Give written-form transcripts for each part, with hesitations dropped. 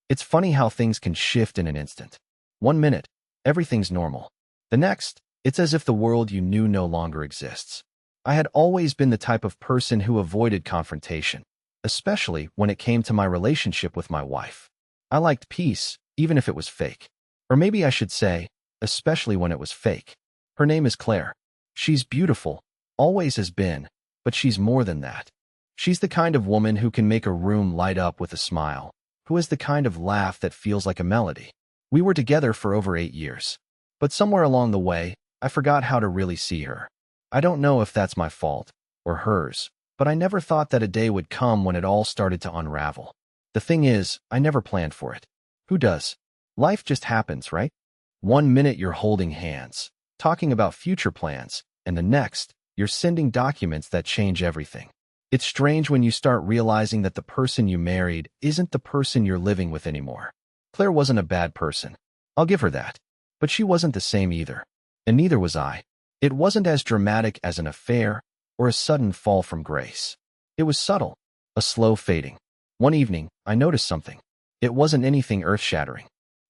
It's funny how things can shift in an instant. 1 minute, everything's normal. The next, it's as if the world you knew no longer exists. I had always been the type of person who avoided confrontation, especially when it came to my relationship with my wife. I liked peace, even if it was fake. Or maybe I should say, especially when it was fake. Her name is Claire. She's beautiful, always has been, but she's more than that. She's the kind of woman who can make a room light up with a smile, who has the kind of laugh that feels like a melody. We were together for over 8 years. But somewhere along the way, I forgot how to really see her. I don't know if that's my fault, or hers, but I never thought that a day would come when it all started to unravel. The thing is, I never planned for it. Who does? Life just happens, right? 1 minute you're holding hands, talking about future plans, and the next, you're sending documents that change everything. It's strange when you start realizing that the person you married isn't the person you're living with anymore. Claire wasn't a bad person. I'll give her that. But she wasn't the same either. And neither was I. It wasn't as dramatic as an affair or a sudden fall from grace. It was subtle, a slow fading. One evening, I noticed something. It wasn't anything earth-shattering.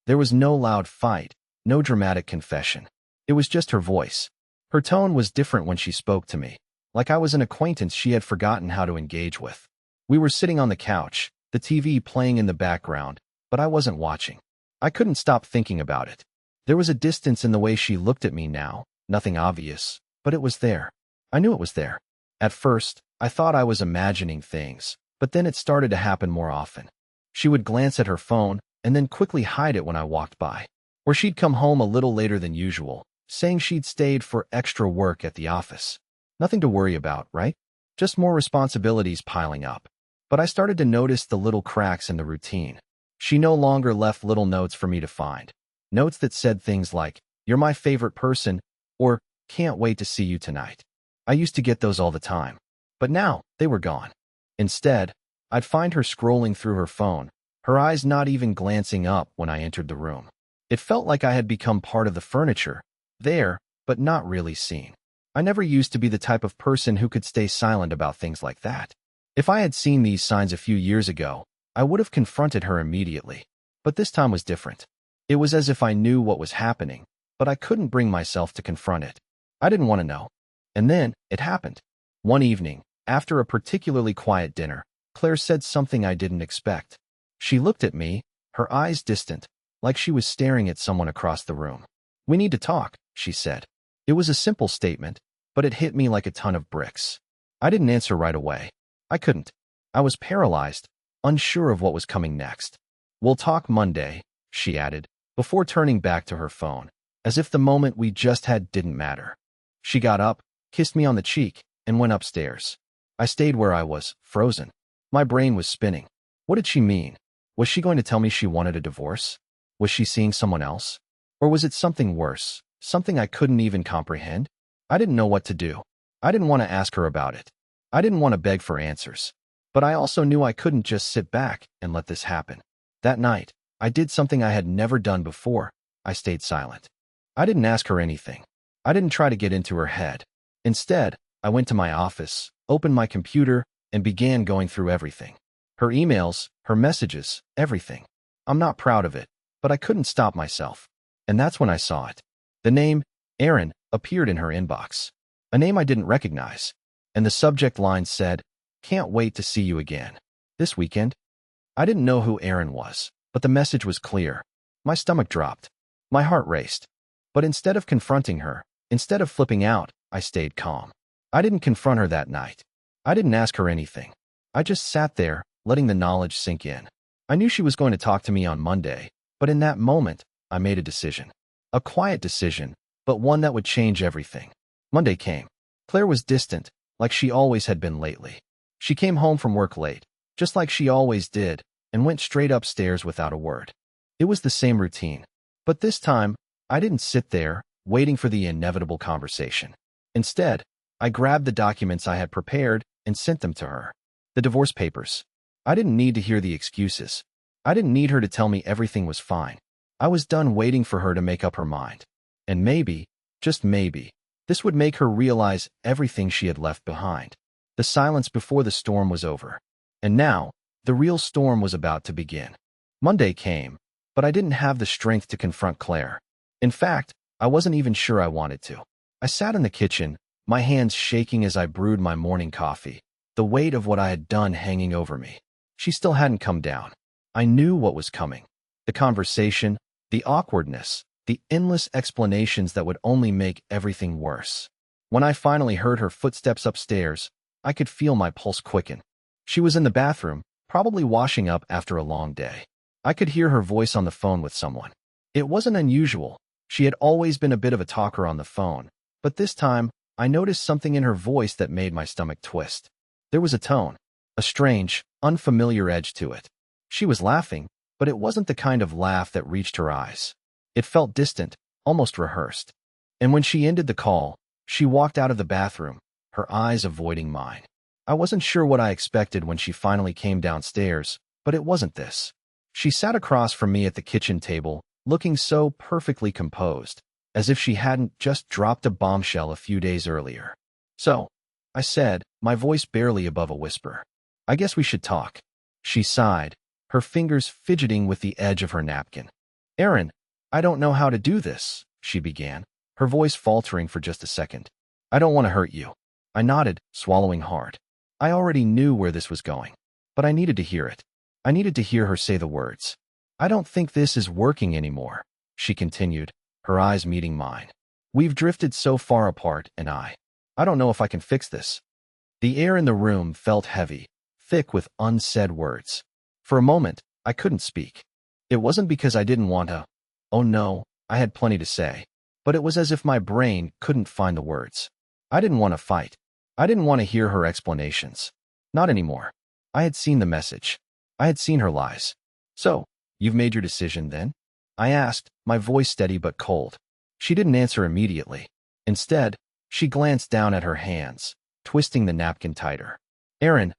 There was no loud fight, no dramatic confession. It was just her voice. Her tone was different when she spoke to me, like I was an acquaintance she had forgotten how to engage with. We were sitting on the couch, the TV playing in the background, but I wasn't watching. I couldn't stop thinking about it. There was a distance in the way she looked at me now, nothing obvious, but it was there. I knew it was there. At first, I thought I was imagining things, but then it started to happen more often. She would glance at her phone and then quickly hide it when I walked by. Or she'd come home a little later than usual, saying she'd stayed for extra work at the office. Nothing to worry about, right? Just more responsibilities piling up. But I started to notice the little cracks in the routine. She no longer left little notes for me to find. Notes that said things like, "You're my favorite person," or "Can't wait to see you tonight." I used to get those all the time. But now, they were gone. Instead, I'd find her scrolling through her phone, her eyes not even glancing up when I entered the room. It felt like I had become part of the furniture, there, but not really seen. I never used to be the type of person who could stay silent about things like that. If I had seen these signs a few years ago, I would have confronted her immediately. But this time was different. It was as if I knew what was happening, but I couldn't bring myself to confront it. I didn't want to know. And then, it happened. One evening, after a particularly quiet dinner, Claire said something I didn't expect. She looked at me, her eyes distant, like she was staring at someone across the room. "We need to talk," she said. It was a simple statement, but it hit me like a ton of bricks. I didn't answer right away. I couldn't. I was paralyzed, unsure of what was coming next. "We'll talk Monday," she added, before turning back to her phone, as if the moment we just had didn't matter. She got up, kissed me on the cheek, and went upstairs. I stayed where I was, frozen. My brain was spinning. What did she mean? Was she going to tell me she wanted a divorce? Was she seeing someone else? Or was it something worse, something I couldn't even comprehend? I didn't know what to do. I didn't want to ask her about it. I didn't want to beg for answers. But I also knew I couldn't just sit back and let this happen. That night, I did something I had never done before. I stayed silent. I didn't ask her anything. I didn't try to get into her head. Instead, I went to my office, opened my computer, and began going through everything. Her emails, her messages, everything. I'm not proud of it, but I couldn't stop myself. And that's when I saw it. The name, Aaron, appeared in her inbox. A name I didn't recognize. And the subject line said, "Can't wait to see you again. This weekend?" I didn't know who Aaron was, but the message was clear. My stomach dropped. My heart raced. But instead of confronting her, instead of flipping out, I stayed calm. I didn't confront her that night. I didn't ask her anything. I just sat there, letting the knowledge sink in. I knew she was going to talk to me on Monday, but in that moment, I made a decision. A quiet decision, but one that would change everything. Monday came. Claire was distant, like she always had been lately. She came home from work late, just like she always did, and went straight upstairs without a word. It was the same routine. But this time, I didn't sit there, waiting for the inevitable conversation. Instead, I grabbed the documents I had prepared and sent them to her. The divorce papers. I didn't need to hear the excuses. I didn't need her to tell me everything was fine. I was done waiting for her to make up her mind. And maybe, just maybe, this would make her realize everything she had left behind. The silence before the storm was over. And now, the real storm was about to begin. Monday came, but I didn't have the strength to confront Claire. In fact, I wasn't even sure I wanted to. I sat in the kitchen, my hands shaking as I brewed my morning coffee, the weight of what I had done hanging over me. She still hadn't come down. I knew what was coming. The conversation, the awkwardness, the endless explanations that would only make everything worse. When I finally heard her footsteps upstairs, I could feel my pulse quicken. She was in the bathroom, probably washing up after a long day. I could hear her voice on the phone with someone. It wasn't unusual. She had always been a bit of a talker on the phone, but this time, I noticed something in her voice that made my stomach twist. There was a tone, a strange, unfamiliar edge to it. She was laughing, but it wasn't the kind of laugh that reached her eyes. It felt distant, almost rehearsed. And when she ended the call, she walked out of the bathroom, her eyes avoiding mine. I wasn't sure what I expected when she finally came downstairs, but it wasn't this. She sat across from me at the kitchen table, looking so perfectly composed, as if she hadn't just dropped a bombshell a few days earlier. "So," I said, my voice barely above a whisper, "I guess we should talk." She sighed, her fingers fidgeting with the edge of her napkin. "Aaron, I don't know how to do this," she began, her voice faltering for just a second. "I don't want to hurt you." I nodded, swallowing hard. I already knew where this was going, but I needed to hear it. I needed to hear her say the words. "I don't think this is working anymore," she continued, her eyes meeting mine. "We've drifted so far apart, and I don't know if I can fix this." The air in the room felt heavy, thick with unsaid words. For a moment, I couldn't speak. It wasn't because I didn't want to. Oh no, I had plenty to say. But it was as if my brain couldn't find the words. I didn't want to fight. I didn't want to hear her explanations. Not anymore. I had seen the message. I had seen her lies. "So, you've made your decision then?" I asked, my voice steady but cold. She didn't answer immediately. Instead, she glanced down at her hands, twisting the napkin tighter. "Aaron,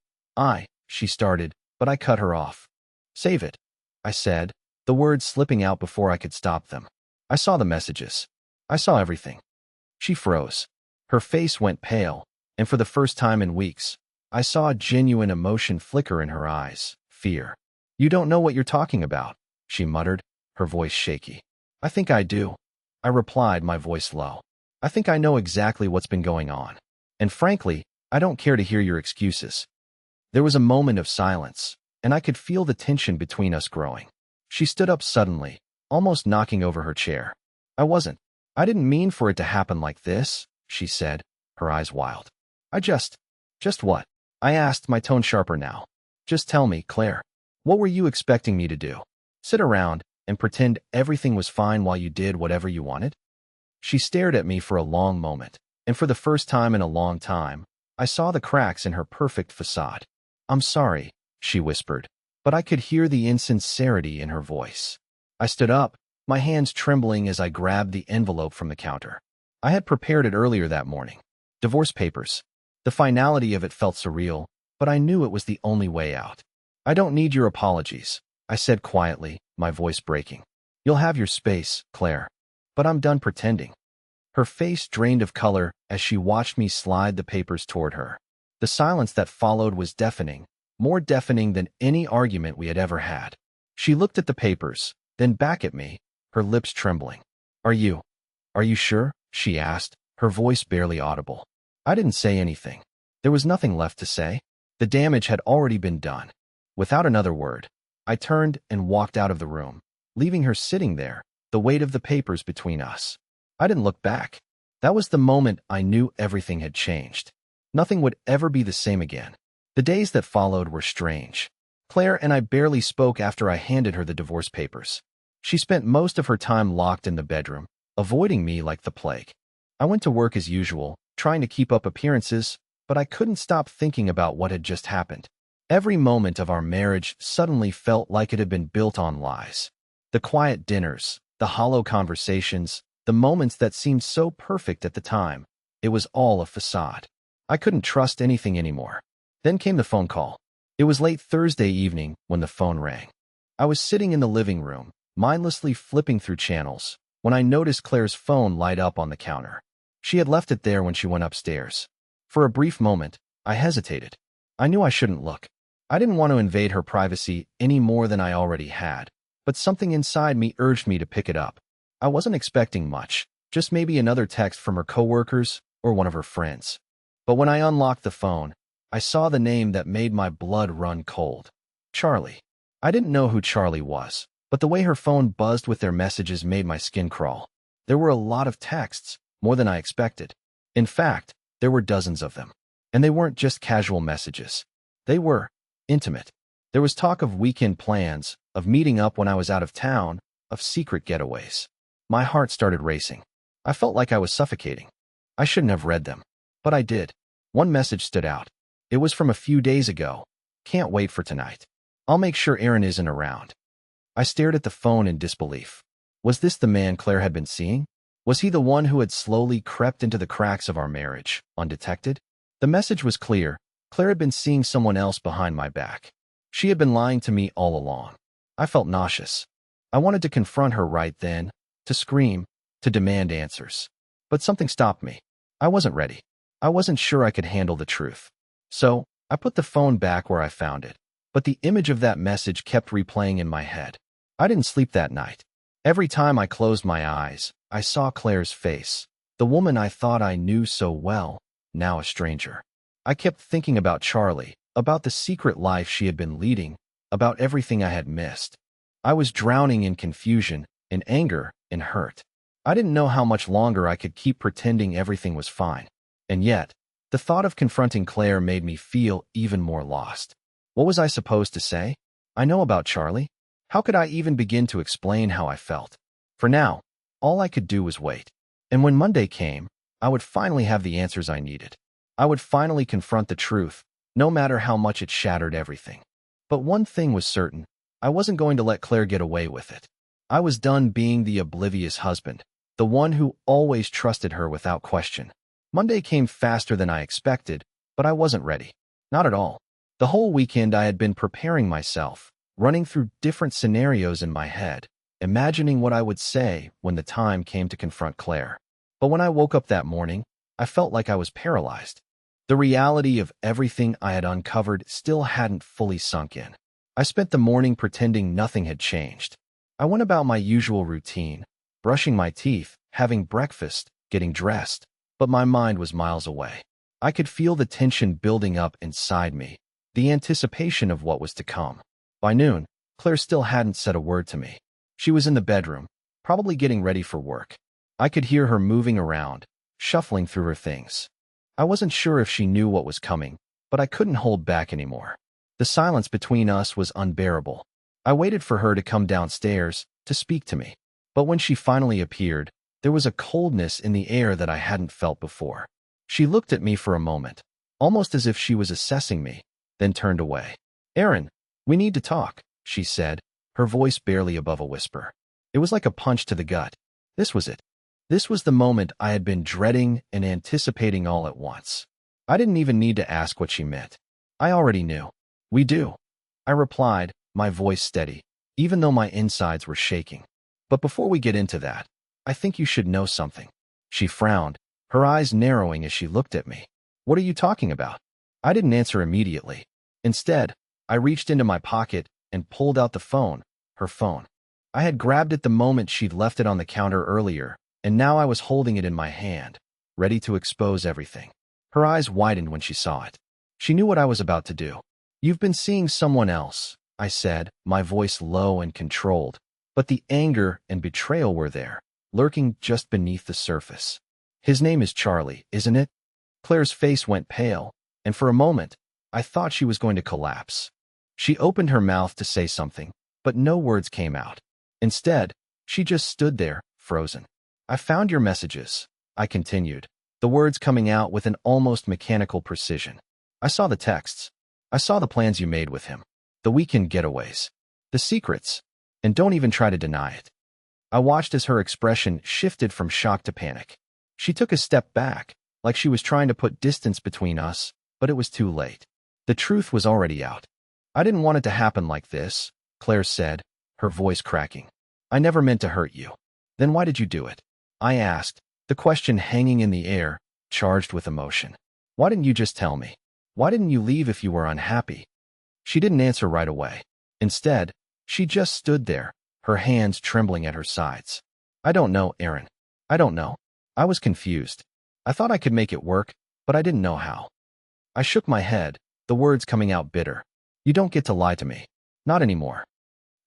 she started, but I cut her off. "Save it," I said, the words slipping out before I could stop them. "I saw the messages. I saw everything." She froze. Her face went pale, and for the first time in weeks, I saw a genuine emotion flicker in her eyes, fear. "You don't know what you're talking about," she muttered, her voice shaky. "I think I do," I replied, my voice low. "I think I know exactly what's been going on. And frankly, I don't care to hear your excuses." There was a moment of silence, and I could feel the tension between us growing. She stood up suddenly, almost knocking over her chair. I didn't mean for it to happen like this," she said, her eyes wild. Just what?" I asked, my tone sharper now. "Just tell me, Claire. What were you expecting me to do? Sit around and pretend everything was fine while you did whatever you wanted?" She stared at me for a long moment, and for the first time in a long time, I saw the cracks in her perfect facade. "I'm sorry," she whispered, but I could hear the insincerity in her voice. I stood up, my hands trembling as I grabbed the envelope from the counter. I had prepared it earlier that morning. Divorce papers. The finality of it felt surreal, but I knew it was the only way out. "I don't need your apologies," I said quietly, my voice breaking. "You'll have your space, Claire. But I'm done pretending." Her face drained of color as she watched me slide the papers toward her. The silence that followed was deafening, more deafening than any argument we had ever had. She looked at the papers, then back at me, her lips trembling. Are you sure?" she asked, her voice barely audible. I didn't say anything. There was nothing left to say. The damage had already been done. Without another word, I turned and walked out of the room, leaving her sitting there, the weight of the papers between us. I didn't look back. That was the moment I knew everything had changed. Nothing would ever be the same again. The days that followed were strange. Claire and I barely spoke after I handed her the divorce papers. She spent most of her time locked in the bedroom, avoiding me like the plague. I went to work as usual, trying to keep up appearances, but I couldn't stop thinking about what had just happened. Every moment of our marriage suddenly felt like it had been built on lies. The quiet dinners, the hollow conversations, the moments that seemed so perfect at the time, it was all a facade. I couldn't trust anything anymore. Then came the phone call. It was late Thursday evening when the phone rang. I was sitting in the living room, mindlessly flipping through channels, when I noticed Claire's phone light up on the counter. She had left it there when she went upstairs. For a brief moment, I hesitated. I knew I shouldn't look. I didn't want to invade her privacy any more than I already had, but something inside me urged me to pick it up. I wasn't expecting much, just maybe another text from her coworkers or one of her friends. But when I unlocked the phone, I saw the name that made my blood run cold. Charlie. I didn't know who Charlie was, but the way her phone buzzed with their messages made my skin crawl. There were a lot of texts, more than I expected. In fact, there were dozens of them. And they weren't just casual messages. They were intimate. There was talk of weekend plans, of meeting up when I was out of town, of secret getaways. My heart started racing. I felt like I was suffocating. I shouldn't have read them, but I did. One message stood out. It was from a few days ago. Can't wait for tonight. I'll make sure Aaron isn't around. I stared at the phone in disbelief. Was this the man Claire had been seeing? Was he the one who had slowly crept into the cracks of our marriage, undetected? The message was clear. Claire had been seeing someone else behind my back. She had been lying to me all along. I felt nauseous. I wanted to confront her right then, to scream, to demand answers. But something stopped me. I wasn't ready. I wasn't sure I could handle the truth. So, I put the phone back where I found it. But the image of that message kept replaying in my head. I didn't sleep that night. Every time I closed my eyes, I saw Claire's face. The woman I thought I knew so well, now a stranger. I kept thinking about Charlie, about the secret life she had been leading, about everything I had missed. I was drowning in confusion, in anger, in hurt. I didn't know how much longer I could keep pretending everything was fine. And yet, the thought of confronting Claire made me feel even more lost. What was I supposed to say? I know about Charlie. How could I even begin to explain how I felt? For now, all I could do was wait. And when Monday came, I would finally have the answers I needed. I would finally confront the truth, no matter how much it shattered everything. But one thing was certain. I wasn't going to let Claire get away with it. I was done being the oblivious husband, the one who always trusted her without question. Monday came faster than I expected, but I wasn't ready. Not at all. The whole weekend I had been preparing myself, running through different scenarios in my head, imagining what I would say when the time came to confront Claire. But when I woke up that morning, I felt like I was paralyzed. The reality of everything I had uncovered still hadn't fully sunk in. I spent the morning pretending nothing had changed. I went about my usual routine, brushing my teeth, having breakfast, getting dressed, but my mind was miles away. I could feel the tension building up inside me, the anticipation of what was to come. By noon, Claire still hadn't said a word to me. She was in the bedroom, probably getting ready for work. I could hear her moving around, shuffling through her things. I wasn't sure if she knew what was coming, but I couldn't hold back anymore. The silence between us was unbearable. I waited for her to come downstairs, to speak to me. But when she finally appeared, there was a coldness in the air that I hadn't felt before. She looked at me for a moment, almost as if she was assessing me, then turned away. "Aaron, we need to talk," she said, her voice barely above a whisper. It was like a punch to the gut. This was it. This was the moment I had been dreading and anticipating all at once. I didn't even need to ask what she meant. I already knew. "We do," I replied, my voice steady, even though my insides were shaking. "But before we get into that, I think you should know something." She frowned, her eyes narrowing as she looked at me. "What are you talking about?" I didn't answer immediately. Instead, I reached into my pocket and pulled out the phone, her phone. I had grabbed it the moment she'd left it on the counter earlier, and now I was holding it in my hand, ready to expose everything. Her eyes widened when she saw it. She knew what I was about to do. "You've been seeing someone else," I said, my voice low and controlled, but the anger and betrayal were there, lurking just beneath the surface. "His name is Charlie, isn't it?" Claire's face went pale, and for a moment, I thought she was going to collapse. She opened her mouth to say something, but no words came out. Instead, she just stood there, frozen. "I found your messages," I continued, the words coming out with an almost mechanical precision. "I saw the texts. I saw the plans you made with him. The weekend getaways. The secrets. And don't even try to deny it." I watched as her expression shifted from shock to panic. She took a step back, like she was trying to put distance between us, but it was too late. The truth was already out. "I didn't want it to happen like this," Claire said, her voice cracking. "I never meant to hurt you." "Then why did you do it?" I asked, the question hanging in the air, charged with emotion. "Why didn't you just tell me? Why didn't you leave if you were unhappy?" She didn't answer right away. Instead, she just stood there, her hands trembling at her sides. I don't know, Aaron. I don't know. I was confused. I thought I could make it work, but I didn't know how. I shook my head, the words coming out bitter. You don't get to lie to me. Not anymore.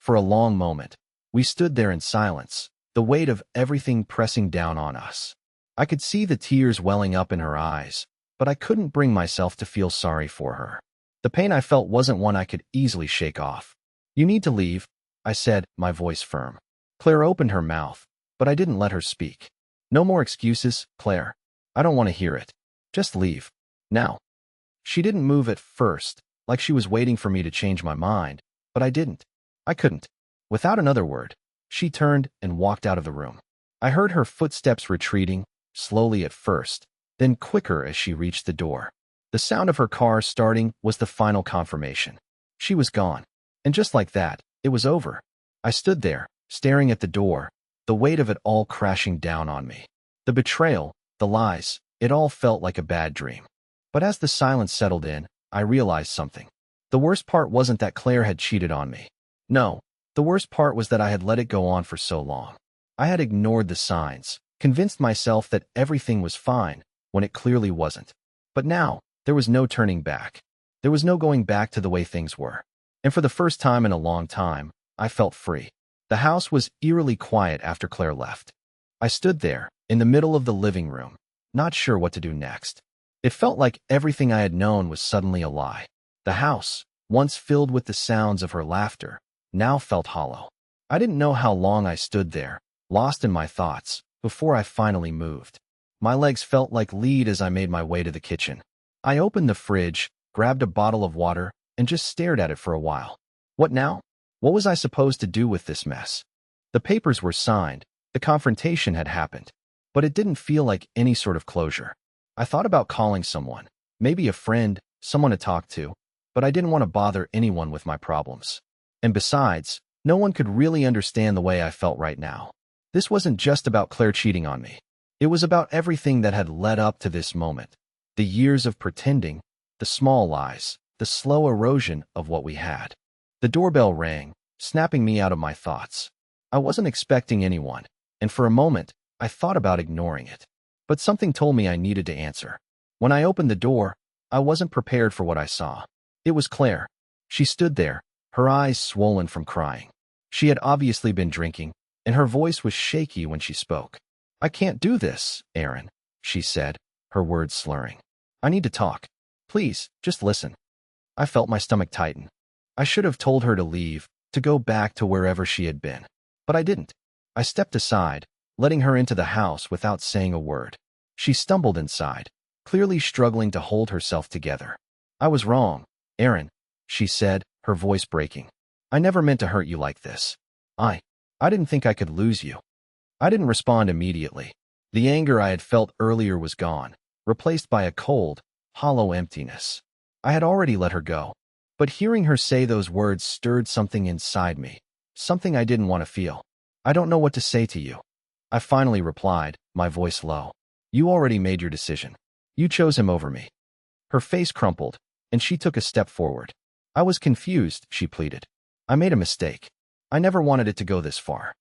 For a long moment, we stood there in silence, the weight of everything pressing down on us. I could see the tears welling up in her eyes, but I couldn't bring myself to feel sorry for her. The pain I felt wasn't one I could easily shake off. You need to leave, I said, my voice firm. Claire opened her mouth, but I didn't let her speak. No more excuses, Claire. I don't want to hear it. Just leave. Now. She didn't move at first, like she was waiting for me to change my mind, but I didn't. I couldn't. Without another word, she turned and walked out of the room. I heard her footsteps retreating, slowly at first, then quicker as she reached the door. The sound of her car starting was the final confirmation. She was gone. And just like that, it was over. I stood there, staring at the door, the weight of it all crashing down on me. The betrayal, the lies, it all felt like a bad dream. But as the silence settled in, I realized something. The worst part wasn't that Claire had cheated on me. No, the worst part was that I had let it go on for so long. I had ignored the signs, convinced myself that everything was fine, when it clearly wasn't. But now, there was no turning back. There was no going back to the way things were. And for the first time in a long time, I felt free. The house was eerily quiet after Claire left. I stood there, in the middle of the living room, not sure what to do next. It felt like everything I had known was suddenly a lie. The house, once filled with the sounds of her laughter, now felt hollow. I didn't know how long I stood there, lost in my thoughts, before I finally moved. My legs felt like lead as I made my way to the kitchen. I opened the fridge, grabbed a bottle of water, and just stared at it for a while. What now? What was I supposed to do with this mess? The papers were signed, the confrontation had happened, but it didn't feel like any sort of closure. I thought about calling someone, maybe a friend, someone to talk to, but I didn't want to bother anyone with my problems. And besides, no one could really understand the way I felt right now. This wasn't just about Claire cheating on me. It was about everything that had led up to this moment. The years of pretending, the small lies, the slow erosion of what we had. The doorbell rang, snapping me out of my thoughts. I wasn't expecting anyone, and for a moment, I thought about ignoring it. But something told me I needed to answer. When I opened the door, I wasn't prepared for what I saw. It was Claire. She stood there, her eyes swollen from crying. She had obviously been drinking, and her voice was shaky when she spoke. I can't do this, Aaron, she said, her words slurring. I need to talk. Please, just listen. I felt my stomach tighten. I should have told her to leave, to go back to wherever she had been. But I didn't. I stepped aside, letting her into the house without saying a word. She stumbled inside, clearly struggling to hold herself together. I was wrong, Aaron, she said, her voice breaking. I never meant to hurt you like this. I didn't think I could lose you. I didn't respond immediately. The anger I had felt earlier was gone, replaced by a cold, hollow emptiness. I had already let her go, but hearing her say those words stirred something inside me, something I didn't want to feel. I don't know what to say to you. I finally replied, my voice low. You already made your decision. You chose him over me. Her face crumpled, and she took a step forward. I was confused, she pleaded. I made a mistake. I never wanted it to go this far.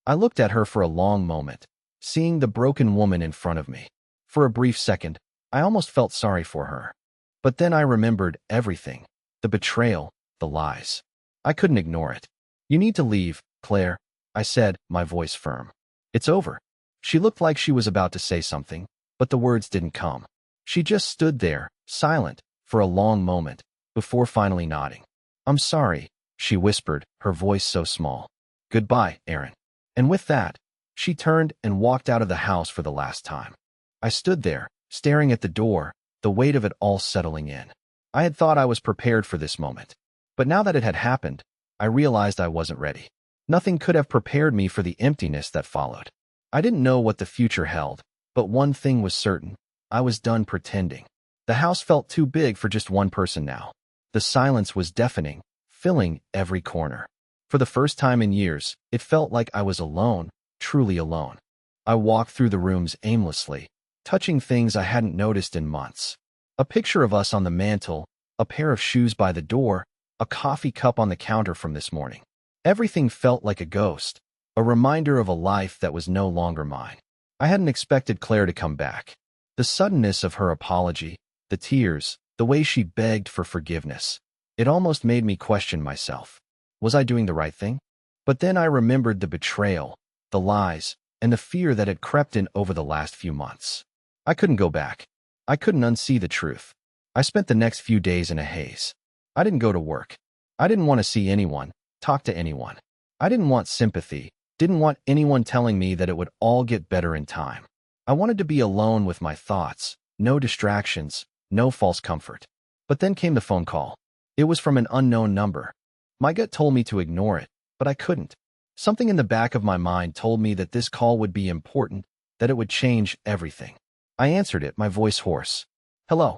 I looked at her for a long moment, seeing the broken woman in front of me. For a brief second, I almost felt sorry for her. But then I remembered everything. The betrayal, the lies. I couldn't ignore it. You need to leave, Claire, I said, my voice firm. It's over. She looked like she was about to say something, but the words didn't come. She just stood there, silent, for a long moment, before finally nodding. I'm sorry, she whispered, her voice so small. Goodbye, Aaron. And with that, she turned and walked out of the house for the last time. I stood there, staring at the door, the weight of it all settling in. I had thought I was prepared for this moment. But now that it had happened, I realized I wasn't ready. Nothing could have prepared me for the emptiness that followed. I didn't know what the future held, but one thing was certain. I was done pretending. The house felt too big for just one person now. The silence was deafening, filling every corner. For the first time in years, it felt like I was alone, truly alone. I walked through the rooms aimlessly, touching things I hadn't noticed in months. A picture of us on the mantel, a pair of shoes by the door, a coffee cup on the counter from this morning. Everything felt like a ghost, a reminder of a life that was no longer mine. I hadn't expected Claire to come back. The suddenness of her apology, the tears, the way she begged for forgiveness, it almost made me question myself. Was I doing the right thing? But then I remembered the betrayal, the lies, and the fear that had crept in over the last few months. I couldn't go back. I couldn't unsee the truth. I spent the next few days in a haze. I didn't go to work. I didn't want to see anyone, talk to anyone. I didn't want sympathy, didn't want anyone telling me that it would all get better in time. I wanted to be alone with my thoughts, no distractions, no false comfort. But then came the phone call. It was from an unknown number. My gut told me to ignore it, but I couldn't. Something in the back of my mind told me that this call would be important, that it would change everything. I answered it, my voice hoarse. Hello.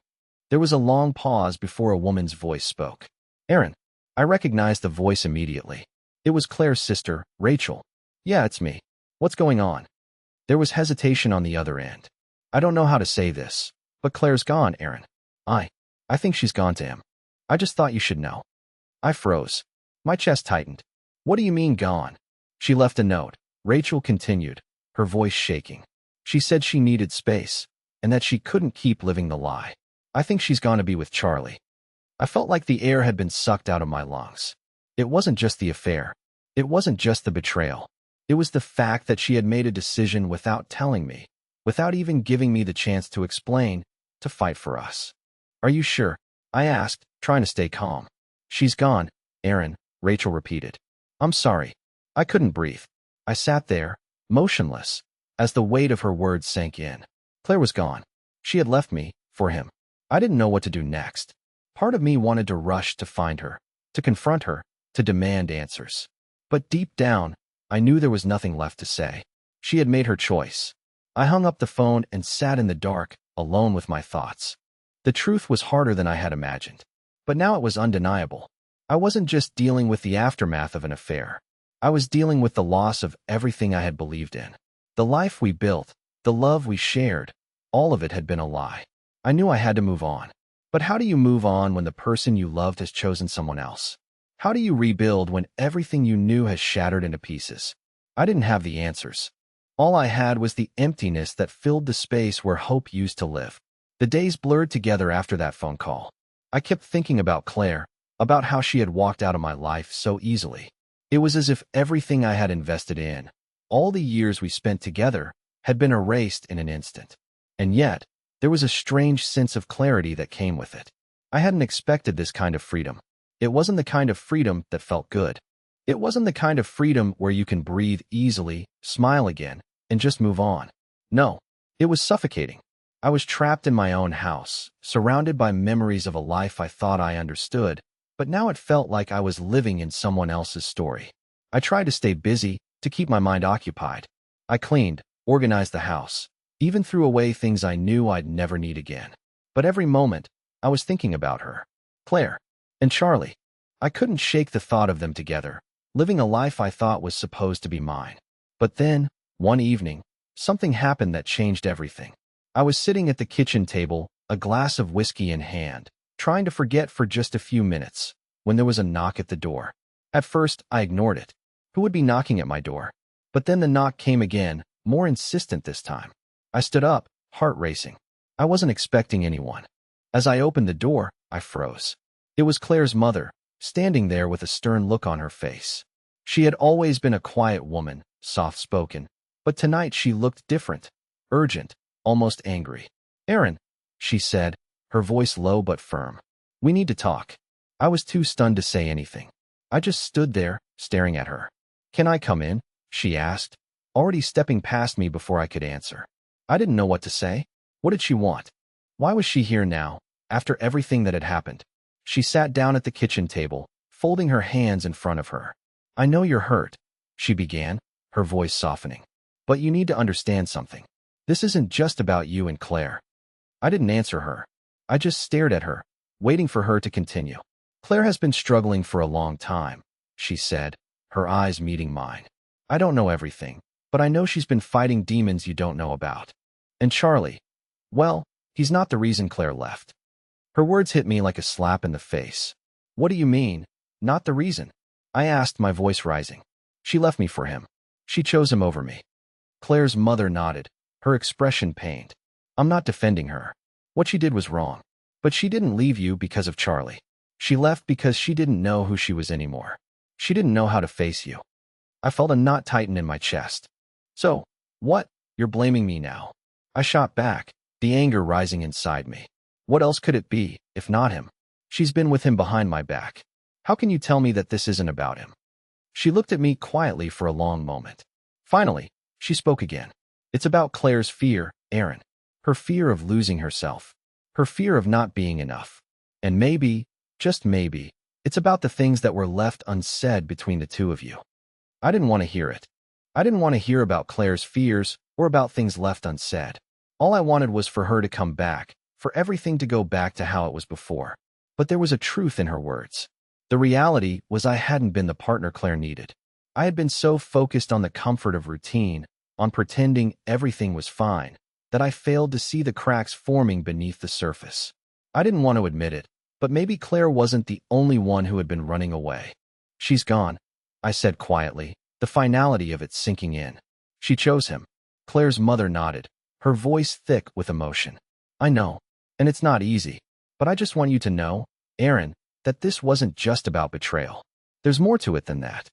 There was a long pause before a woman's voice spoke. Aaron. I recognized the voice immediately. It was Claire's sister, Rachel. Yeah, it's me. What's going on? There was hesitation on the other end. I don't know how to say this, but Claire's gone, Aaron. I think she's gone to him. I just thought you should know. I froze. My chest tightened. What do you mean gone? She left a note. Rachel continued, her voice shaking. She said she needed space, and that she couldn't keep living the lie. I think she's gone to be with Charlie. I felt like the air had been sucked out of my lungs. It wasn't just the affair. It wasn't just the betrayal. It was the fact that she had made a decision without telling me, without even giving me the chance to explain, to fight for us. Are you sure? I asked, trying to stay calm. She's gone, Aaron, Rachel repeated. I'm sorry. I couldn't breathe. I sat there, motionless, as the weight of her words sank in. Claire was gone. She had left me, for him. I didn't know what to do next. Part of me wanted to rush to find her, to confront her, to demand answers. But deep down, I knew there was nothing left to say. She had made her choice. I hung up the phone and sat in the dark, alone with my thoughts. The truth was harder than I had imagined. But now it was undeniable. I wasn't just dealing with the aftermath of an affair. I was dealing with the loss of everything I had believed in. The life we built, the love we shared, all of it had been a lie. I knew I had to move on. But how do you move on when the person you loved has chosen someone else? How do you rebuild when everything you knew has shattered into pieces? I didn't have the answers. All I had was the emptiness that filled the space where hope used to live. The days blurred together after that phone call. I kept thinking about Claire, about how she had walked out of my life so easily. It was as if everything I had invested in, all the years we spent together, had been erased in an instant. And yet, there was a strange sense of clarity that came with it. I hadn't expected this kind of freedom. It wasn't the kind of freedom that felt good. It wasn't the kind of freedom where you can breathe easily, smile again, and just move on. No, it was suffocating. I was trapped in my own house, surrounded by memories of a life I thought I understood, but now it felt like I was living in someone else's story. I tried to stay busy, to keep my mind occupied. I cleaned, organized the house, even threw away things I knew I'd never need again. But every moment, I was thinking about her, Claire, and Charlie. I couldn't shake the thought of them together, living a life I thought was supposed to be mine. But then, one evening, something happened that changed everything. I was sitting at the kitchen table, a glass of whiskey in hand, trying to forget for just a few minutes, when there was a knock at the door. At first, I ignored it. Who would be knocking at my door? But then the knock came again, more insistent this time. I stood up, heart racing. I wasn't expecting anyone. As I opened the door, I froze. It was Claire's mother, standing there with a stern look on her face. She had always been a quiet woman, soft-spoken, but tonight she looked different, urgent, almost angry. Aaron, she said, her voice low but firm. We need to talk. I was too stunned to say anything. I just stood there, staring at her. Can I come in? She asked, already stepping past me before I could answer. I didn't know what to say. What did she want? Why was she here now, after everything that had happened? She sat down at the kitchen table, folding her hands in front of her. I know you're hurt, she began, her voice softening. But you need to understand something. This isn't just about you and Claire. I didn't answer her. I just stared at her, waiting for her to continue. Claire has been struggling for a long time, she said, her eyes meeting mine. I don't know everything, but I know she's been fighting demons you don't know about. And Charlie, well, he's not the reason Claire left. Her words hit me like a slap in the face. What do you mean? not the reason. I asked, my voice rising. She left me for him. She chose him over me. Claire's mother nodded, her expression pained. I'm not defending her. What she did was wrong. But she didn't leave you because of Charlie. She left because she didn't know who she was anymore. She didn't know how to face you. I felt a knot tighten in my chest. So, what? You're blaming me now. I shot back, the anger rising inside me. What else could it be, if not him? She's been with him behind my back. How can you tell me that this isn't about him? She looked at me quietly for a long moment. Finally, she spoke again. It's about Claire's fear, Aaron. Her fear of losing herself. Her fear of not being enough. And maybe, just maybe, it's about the things that were left unsaid between the two of you. I didn't want to hear it. I didn't want to hear about Claire's fears or about things left unsaid. All I wanted was for her to come back, for everything to go back to how it was before. But there was a truth in her words. The reality was I hadn't been the partner Claire needed. I had been so focused on the comfort of routine, on pretending everything was fine, that I failed to see the cracks forming beneath the surface. I didn't want to admit it, but maybe Claire wasn't the only one who had been running away. She's gone, I said quietly, the finality of it sinking in. She chose him. Claire's mother nodded, her voice thick with emotion. I know, and it's not easy, but I just want you to know, Aaron, that this wasn't just about betrayal. There's more to it than that.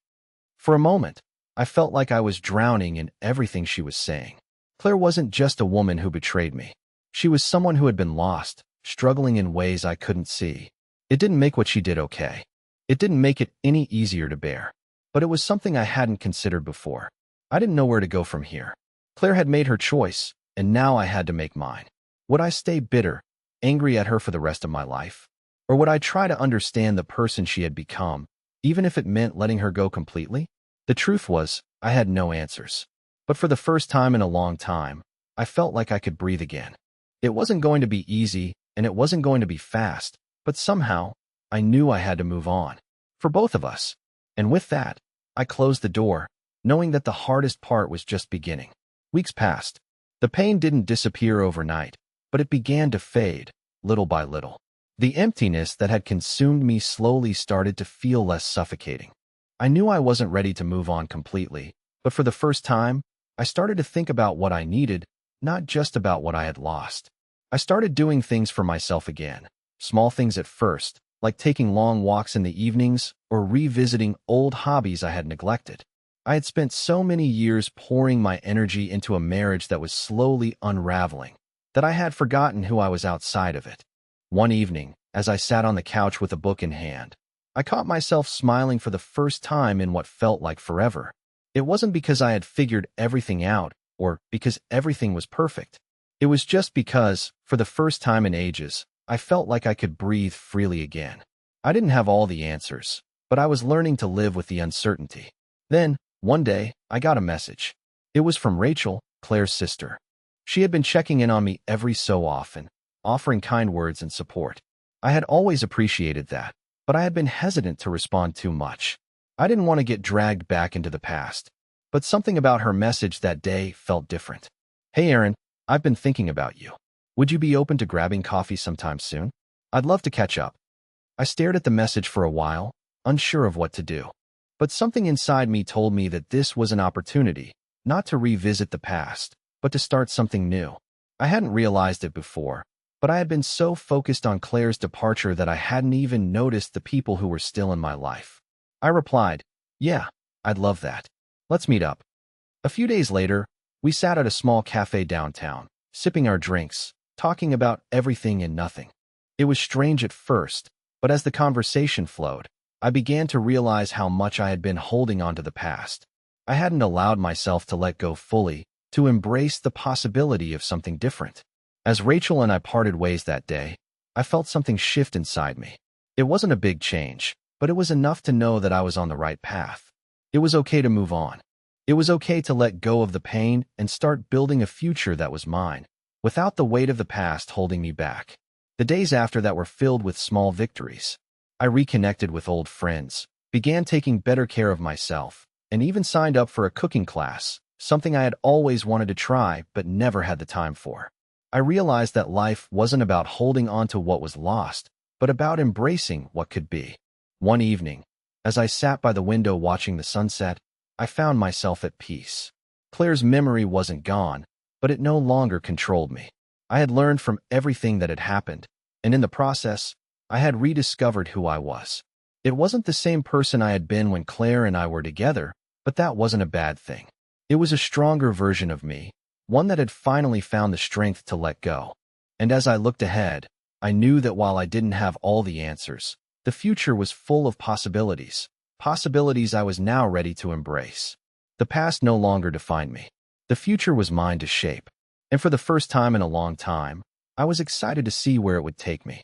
For a moment, I felt like I was drowning in everything she was saying. Claire wasn't just a woman who betrayed me. She was someone who had been lost, struggling in ways I couldn't see. It didn't make what she did okay. It didn't make it any easier to bear. But it was something I hadn't considered before. I didn't know where to go from here. Claire had made her choice, and now I had to make mine. Would I stay bitter, angry at her for the rest of my life? Or would I try to understand the person she had become, even if it meant letting her go completely? The truth was, I had no answers. But for the first time in a long time, I felt like I could breathe again. It wasn't going to be easy, and it wasn't going to be fast, but somehow, I knew I had to move on. For both of us. And with that, I closed the door, knowing that the hardest part was just beginning. Weeks passed. The pain didn't disappear overnight, but it began to fade, little by little. The emptiness that had consumed me slowly started to feel less suffocating. I knew I wasn't ready to move on completely, but for the first time, I started to think about what I needed, not just about what I had lost. I started doing things for myself again, small things at first, like taking long walks in the evenings or revisiting old hobbies I had neglected. I had spent so many years pouring my energy into a marriage that was slowly unraveling, that I had forgotten who I was outside of it. One evening, as I sat on the couch with a book in hand, I caught myself smiling for the first time in what felt like forever. It wasn't because I had figured everything out or because everything was perfect. It was just because, for the first time in ages, I felt like I could breathe freely again. I didn't have all the answers, but I was learning to live with the uncertainty. Then, one day, I got a message. It was from Rachel, Claire's sister. She had been checking in on me every so often, offering kind words and support. I had always appreciated that, but I had been hesitant to respond too much. I didn't want to get dragged back into the past, but something about her message that day felt different. Hey Aaron, I've been thinking about you. Would you be open to grabbing coffee sometime soon? I'd love to catch up. I stared at the message for a while, unsure of what to do. But something inside me told me that this was an opportunity, not to revisit the past, but to start something new. I hadn't realized it before, but I had been so focused on Claire's departure that I hadn't even noticed the people who were still in my life. I replied, yeah, I'd love that. Let's meet up. A few days later, we sat at a small cafe downtown, sipping our drinks, talking about everything and nothing. It was strange at first, but as the conversation flowed, I began to realize how much I had been holding on to the past. I hadn't allowed myself to let go fully, to embrace the possibility of something different. As Rachel and I parted ways that day, I felt something shift inside me. It wasn't a big change, but it was enough to know that I was on the right path. It was okay to move on. It was okay to let go of the pain and start building a future that was mine, without the weight of the past holding me back. The days after that were filled with small victories. I reconnected with old friends, began taking better care of myself, and even signed up for a cooking class, something I had always wanted to try but never had the time for. I realized that life wasn't about holding on to what was lost, but about embracing what could be. One evening, As I sat by the window watching the sunset, I found myself at peace. Claire's memory wasn't gone, but it no longer controlled me. I had learned from everything that had happened, and in the process, I had rediscovered who I was. It wasn't the same person I had been when Claire and I were together, but that wasn't a bad thing. It was a stronger version of me, one that had finally found the strength to let go. And as I looked ahead, I knew that while I didn't have all the answers, the future was full of possibilities, possibilities I was now ready to embrace. The past no longer defined me. The future was mine to shape. And for the first time in a long time, I was excited to see where it would take me.